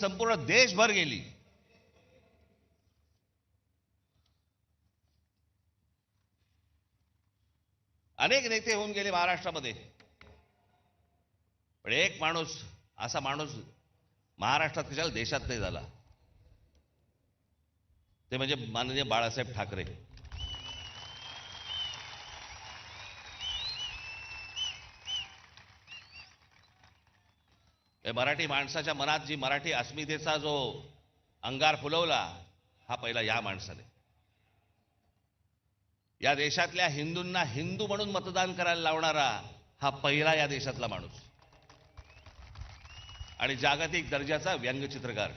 संपूर्ण देशभर गेली। अनेक नेते होऊन गेले महाराष्ट्रामध्ये, पण एक माणूस, असा माणूस महाराष्ट्रात कशाला देशात नाही झाला, ते म्हणजे माननीय बाळासाहेब ठाकरे। मराठी माणसाच्या मनात जी मराठी अस्मितेचा जो अंगार फुलवला, हा पहिला या माणसाने। या देशातल्या हिंदूंना हिंदू म्हणून मतदान करायला लावणारा हा पहिला या देशातला माणूस आणि जागतिक दर्जाचा व्यंगचित्रकार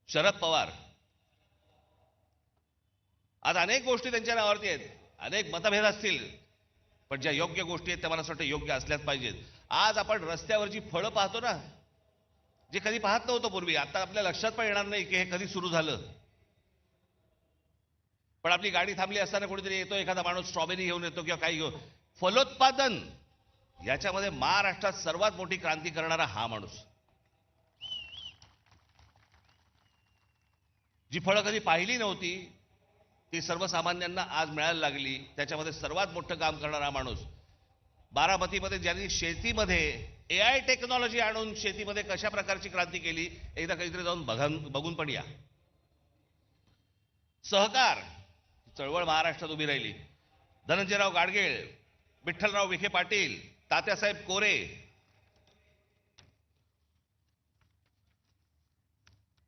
शरद पवार। आज अनेक गोष्टी त्यांच्या नावावरती आहेत, अनेक मतभेद असतील, पण ज्या योग्य गोष्टी आहेत त्या मला असं वाटतं योग्य असल्याच पाहिजेत। आज आपण रस्त्यावरची फळं पाहतो ना, जे कधी पाहत नव्हतो पूर्वी, आता आपल्या लक्षात पण येणार नाही की हे कधी सुरू झालं। पण आपली गाडी थांबली असताना कोणीतरी येतो, एखादा माणूस स्ट्रॉबेरी घेऊन येतो किंवा काही घेऊन। फलोत्पादन याच्यामध्ये महाराष्ट्रात सर्वात मोठी क्रांती करणारा हा माणूस। जी फळं कधी पाहिली नव्हती ती सर्वसामान्यांना आज मिळायला लागली, त्याच्यामध्ये सर्वात मोठं काम करणारा माणूस। बारामतीमध्ये ज्यांनी शेतीमध्ये AI टेक्नॉलॉजी आणून शेतीमध्ये कशा प्रकारची क्रांती केली, एकदा कधीतरी जाऊन बघून पण या। सहकार चळवळ महाराष्ट्रात उभी राहिली। धनंजयराव गाडगीळ, विठ्ठलराव विखे पाटील, तात्यासाहेब कोरे,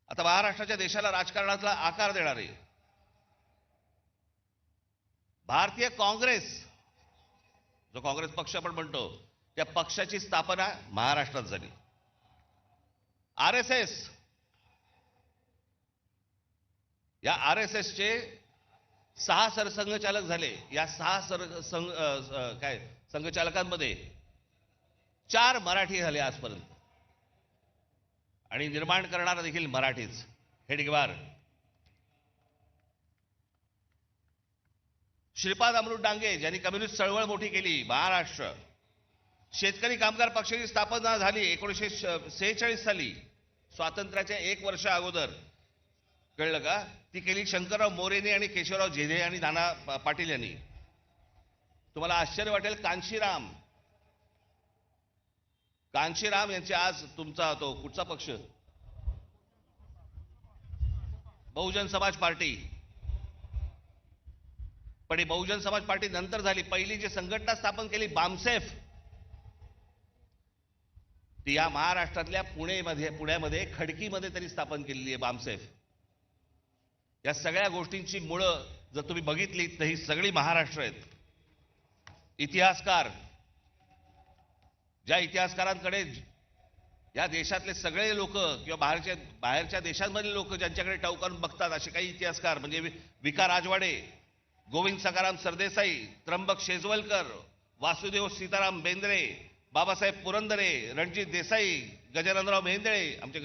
आता महाराष्ट्राच्या देशाला राजकारणाचा आकार देणारे भारतीय काँग्रेस, जो काँग्रेस पक्ष आपण म्हणतो, त्या पक्षाची स्थापना महाराष्ट्रात झाली। RSS, या RSSचे 6 सरसंघचालक झाले। या 6 संघचालकांमध्ये 4 मराठी झाले आजपर्यंत, आणि निर्माण करणारा देखील मराठीच। हेडगेवार, श्रीपाद अमृत डांगे ज्यांनी कम्युनिस्ट चळवळ मोठी केली महाराष्ट्र। शेतकरी कामगार पक्षाची स्थापना झाली 1946 साली, स्वातंत्र्याच्या 1 वर्ष अगोदर, कळलं का? ती केली शंकरराव मोरेने आणि केशवराव झेडे आणि नाना पाटील यांनी। तुम्हाला आश्चर्य वाटेल, कांशीराम यांचे आज तुमचा तो कुठचा पक्ष, बहुजन समाज पार्टी, पण ही बहुजन समाज पार्टी नंतर झाली। पहिली जी संघटना स्थापन केली बामसेफ, ती या महाराष्ट्रातल्या पुण्यामध्ये खडकीमध्ये तरी स्थापन केलेली आहे बामसेफ। या सगळ्या गोष्टींची मुळं जर तुम्ही बघितली तर ही सगळी महाराष्ट्र आहेत। इतिहासकार, ज्या इतिहासकारांकडे या देशातले सगळे लोक किंवा बाहेरच्या देशांमधले लोक ज्यांच्याकडे टवकारून बघतात, असे काही इतिहासकार म्हणजे विका राजवाडे, गोविंद सखाराम सरदेसाई, त्र्यंबक शेजवलकर, वासुदेव सीताराम बेंद्रे, बाबासाहेब पुरंदरे, रणजित देसाई, गजाननराव मेहेंदळे, आमचे